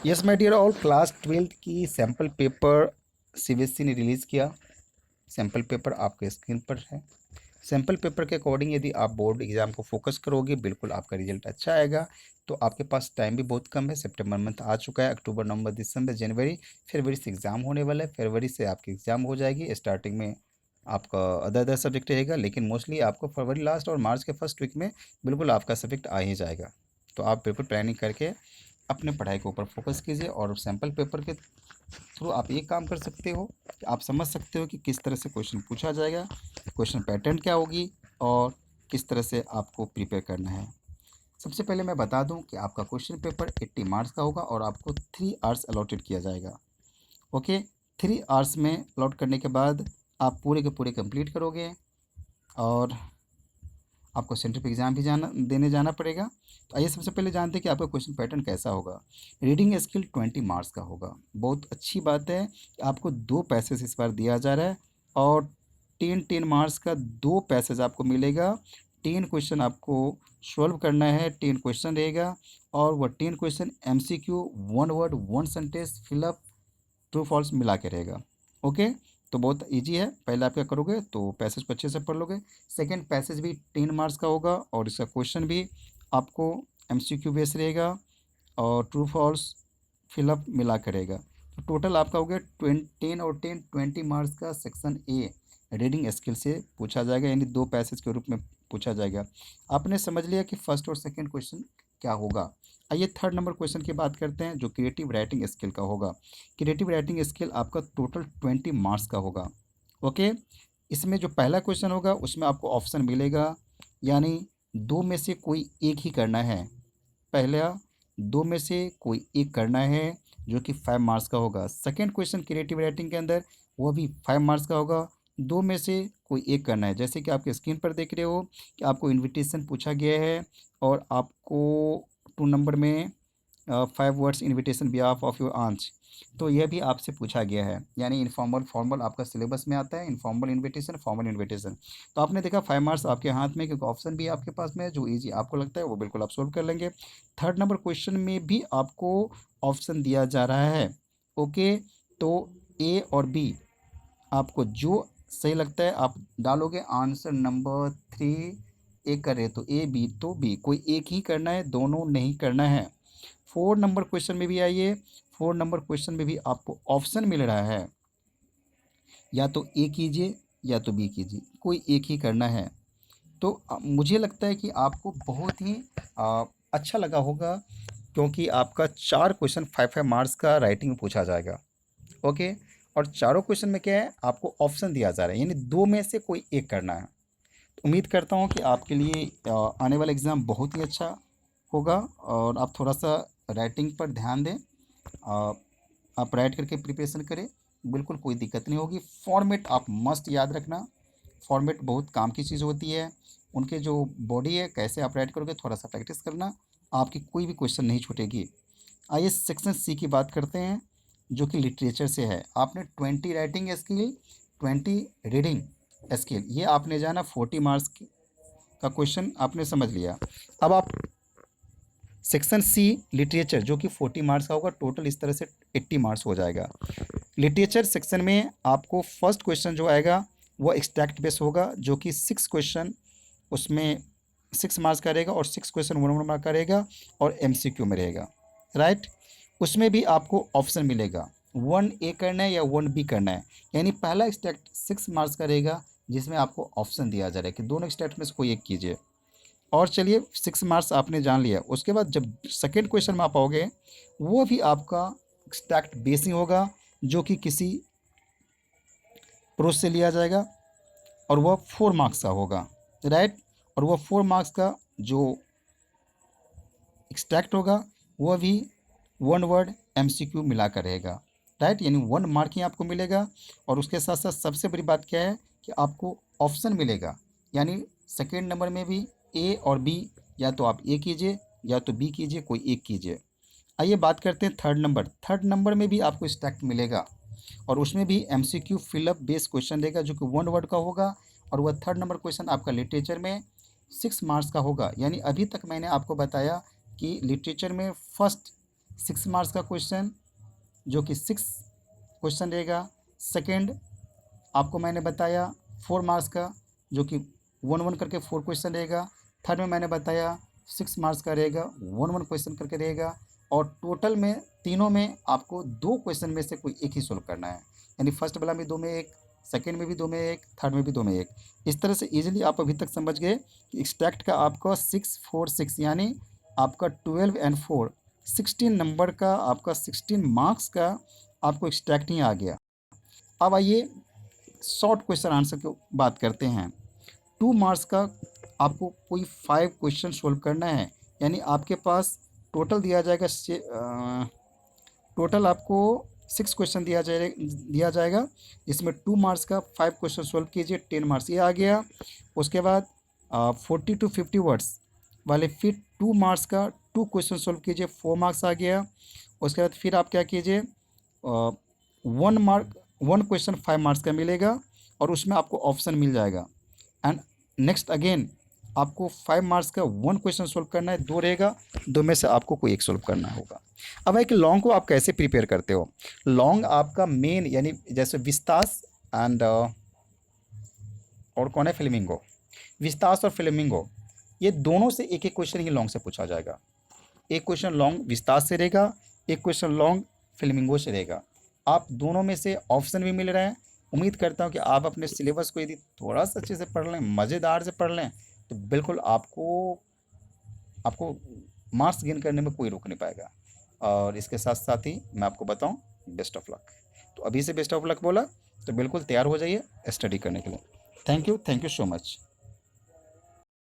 Yes my dear all, class 12th की sample paper CBSE ने release किया। Sample paper आपके स्क्रीन पर है। सैम्पल पेपर के अकॉर्डिंग यदि आप बोर्ड एग्ज़ाम को फोकस करोगे, बिल्कुल आपका रिजल्ट अच्छा आएगा। तो आपके पास टाइम भी बहुत कम है। सितंबर मंथ आ चुका है, अक्टूबर, नवंबर, दिसंबर, जनवरी, फरवरी से एग्ज़ाम होने वाला है। फरवरी से आपकी एग्ज़ाम हो जाएगी। स्टार्टिंग में आपका अदर अदर सब्जेक्ट रहेगा, लेकिन मोस्टली आपको फरवरी लास्ट और मार्च के फर्स्ट वीक में बिल्कुल आपका सब्जेक्ट आ ही जाएगा। तो आप बिल्कुल प्लानिंग करके अपने पढ़ाई के ऊपर फोकस कीजिए, और सैम्पल पेपर के थ्रू आप ये काम कर सकते हो कि आप समझ सकते हो कि किस तरह से क्वेश्चन पूछा जाएगा, क्वेश्चन पैटर्न क्या होगी, और किस तरह से आपको प्रिपेयर करना है। सबसे पहले मैं बता दूं कि आपका क्वेश्चन पेपर 80 मार्क्स का होगा और आपको 3 आवर्स अलॉटेड किया जाएगा। ओके, 3 आवर्स में अलॉट करने के बाद आप पूरे के पूरे कंप्लीट करोगे, और आपको सेंटर पे एग्ज़ाम भी देने जाना पड़ेगा। तो आइए सबसे पहले जानते हैं कि आपका क्वेश्चन पैटर्न कैसा होगा। रीडिंग स्किल 20 मार्क्स का होगा। बहुत अच्छी बात है कि आपको 2 पैसेज इस बार दिया जा रहा है, और 10 मार्क्स का 2 पैसेज आपको मिलेगा। 10 क्वेश्चन आपको सॉल्व करना है, 10 क्वेश्चन रहेगा, और वह 10 question MCQ, one word one sentence fill up true false मिला के रहेगा। ओके, तो बहुत इजी है। पहले आप क्या करोगे, तो पैसेज को अच्छे से पढ़ लोगे। सेकंड पैसेज भी 10 मार्क्स का होगा, और इसका क्वेश्चन भी आपको MCQ बेस रहेगा, और ट्रू फॉल्स फिलअप मिला करेगा। तो टोटल आपका हो गया 10 और 20 मार्क्स का सेक्शन ए रीडिंग स्किल से पूछा जाएगा, यानी 2 पैसेज के रूप में पूछा जाएगा। आपने समझ लिया कि फर्स्ट और सेकंड क्वेश्चन क्या होगा। आइए थर्ड नंबर क्वेश्चन की बात करते हैं, जो क्रिएटिव राइटिंग स्किल का होगा। क्रिएटिव राइटिंग स्किल आपका टोटल 20 मार्क्स का होगा। ओके, इसमें जो पहला क्वेश्चन होगा उसमें आपको ऑप्शन मिलेगा, यानी दो में से कोई एक ही करना है। पहला, दो में से कोई एक करना है, जो कि 5 मार्क्स का होगा। सेकंड क्वेश्चन क्रिएटिव राइटिंग के अंदर, वो भी 5 मार्क्स का होगा। दो में से कोई एक करना है। जैसे कि आपके स्क्रीन पर देख रहे हो कि आपको इनविटेशन पूछा गया है, और आपको 2 नंबर में 5 words invitation behalf of your आंच, तो यह भी आपसे पूछा गया है। यानी इनफॉर्मल फॉर्मल आपका सिलेबस में आता है, इनफॉर्मल इनविटेशन, फॉर्मल इनविटेशन। तो आपने देखा 5 मार्क्स आपके हाथ में, क्योंकि ऑप्शन भी आपके पास में है। जो इजी आपको लगता है वो बिल्कुल आप सोल्व कर लेंगे। थर्ड नंबर क्वेश्चन में भी आपको ऑप्शन दिया जा रहा है। ओके, तो ए और बी, आपको जो सही लगता है आप डालोगे। आंसर नंबर 3 ए करे तो ए, बी तो बी, कोई एक ही करना है, दोनों नहीं करना है। 4 नंबर क्वेश्चन में भी आइए। 4 नंबर क्वेश्चन में भी आपको ऑप्शन मिल रहा है, या तो ए कीजिए या तो बी कीजिए, कोई एक ही करना है। तो मुझे लगता है कि आपको बहुत ही अच्छा लगा होगा, क्योंकि आपका 4 क्वेश्चन 5-5 मार्क्स का राइटिंग में पूछा जाएगा। ओके, और चारों क्वेश्चन में क्या है, आपको ऑप्शन दिया जा रहा है, यानी दो में से कोई एक करना है। तो उम्मीद करता हूँ कि आपके लिए आने वाला एग्ज़ाम बहुत ही अच्छा होगा, और आप थोड़ा सा राइटिंग पर ध्यान दें। अ, आप राइट करके प्रिपरेशन करें, बिल्कुल कोई दिक्कत नहीं होगी। फॉर्मेट आप मस्ट याद रखना, फॉर्मेट बहुत काम की चीज़ होती है। उनके जो बॉडी है, कैसे आप राइट करोगे, थोड़ा सा प्रैक्टिस करना, आपकी कोई भी क्वेश्चन नहीं छूटेगी। आइए सेक्शन सी की बात करते हैं, जो कि लिटरेचर से है। आपने 20 राइटिंग स्किल, 20 रीडिंग स्किल, ये आपने जाना 40 मार्क्स का क्वेश्चन आपने समझ लिया। अब आप सेक्शन सी लिटरेचर, जो कि 40 मार्क्स का होगा, टोटल इस तरह से 80 मार्क्स हो जाएगा। लिटरेचर सेक्शन में आपको फर्स्ट क्वेश्चन जो आएगा वो एक्सट्रैक्ट बेस होगा, जो कि 6 क्वेश्चन उसमें 6 मार्क्स का रहेगा, और 6 क्वेश्चन 1 मार्क का रहेगा, और MCQ में रहेगा। राइट, उसमें भी आपको ऑप्शन मिलेगा, 1A करना है या 1B करना है। यानी पहला एक्सट्रैक्ट 6 मार्क्स का रहेगा, जिसमें आपको ऑप्शन दिया जा रहा है कि दोनों एक्सट्रैक्ट में से कोई एक कीजिए। और चलिए 6 मार्क्स आपने जान लिया। उसके बाद जब सेकेंड क्वेश्चन में आप आओगे, वो भी आपका एक्सट्रैक्ट बेसिंग होगा, जो कि किसी प्रोस से लिया जाएगा, और वह 4 मार्क्स का होगा। राइट, और वह 4 मार्क्स का जो एक्सट्रैक्ट होगा, वह भी 1 वर्ड MCQ मिलाकर रहेगा। राइट, यानी 1 मार्क ही आपको मिलेगा। और उसके साथ साथ सबसे बड़ी बात क्या है कि आपको ऑप्शन मिलेगा, यानी सेकेंड नंबर में भी ए और बी, या तो आप ए कीजिए या तो बी कीजिए, कोई एक कीजिए। आइए बात करते हैं थर्ड नंबर। थर्ड नंबर में भी आपको स्टैक मिलेगा, और उसमें भी MCQ फिलअप बेस्ड क्वेश्चन रहेगा, जो कि 1 वर्ड का होगा। और वह थर्ड नंबर क्वेश्चन आपका लिटरेचर में 6 मार्क्स का होगा। यानी अभी तक मैंने आपको बताया कि लिटरेचर में फर्स्ट 6 मार्क्स का क्वेश्चन जो कि 6 क्वेश्चन रहेगा। सेकेंड आपको मैंने बताया 4 मार्क्स का जो कि 1 1 करके 4 क्वेश्चन रहेगा। थर्ड में मैंने बताया 6 मार्क्स का रहेगा, 1 1 क्वेश्चन करके रहेगा। और टोटल में तीनों में आपको 2 क्वेश्चन में से कोई एक ही सोल्व करना है, यानी फर्स्ट वाला में 2 में 1, सेकेंड में भी 2 में 1, थर्ड में भी 2 में 1। इस तरह से इजीली आप अभी तक समझ गए कि एक्सट्रैक्ट का आपका 6 4 6 यानी आपका 12 एंड 4 16 नंबर का आपका 16 मार्क्स का आपको एक्सट्रैक्ट ही आ गया। अब आइए शॉर्ट क्वेश्चन आंसर की बात करते हैं। 2 मार्क्स का आपको कोई 5 क्वेश्चन सोल्व करना है, यानी आपके पास टोटल दिया जाएगा टोटल आपको 6 क्वेश्चन दिया जाएगा, इसमें 2 मार्क्स का 5 क्वेश्चन सोल्व कीजिए, 10 मार्क्स ये आ गया। उसके बाद 40 to 50 वर्ड्स वाले फिर 2 मार्क्स का 2 क्वेश्चन सोल्व कीजिए, 4 मार्क्स आ गया। उसके बाद फिर आप क्या कीजिए, 1 क्वेश्चन 5 मार्क्स का मिलेगा और उसमें आपको ऑप्शन मिल जाएगा। एंड नेक्स्ट अगेन आपको 5 मार्क्स का 1 क्वेश्चन सोल्व करना है, 2 रहेगा, 2 में से आपको कोई एक सोल्व करना होगा। अब है कि लॉन्ग को आप कैसे प्रिपेयर करते हो। लॉन्ग आपका मेन यानी जैसे विस्तास एंड और कौन है, फ्लेमिंगो। विस्तास और फ्लेमिंगो ये दोनों से एक एक क्वेश्चन ही लॉन्ग से पूछा जाएगा। एक क्वेश्चन लॉन्ग विस्तास से रहेगा, एक क्वेश्चन लॉन्ग फ्लेमिंगो से रहेगा। आप दोनों में से ऑप्शन भी मिल रहे हैं। उम्मीद करता हूँ कि आप अपने सिलेबस को यदि थोड़ा सा अच्छे से पढ़ लें, मज़ेदार से पढ़ लें, तो बिल्कुल आपको आपको मार्क्स गेन करने में कोई रोक नहीं पाएगा। और इसके साथ साथ ही मैं आपको बताऊं, बेस्ट ऑफ लक। तो अभी से बेस्ट ऑफ लक बोला तो बिल्कुल तैयार हो जाइए स्टडी करने के लिए। Thank you so much.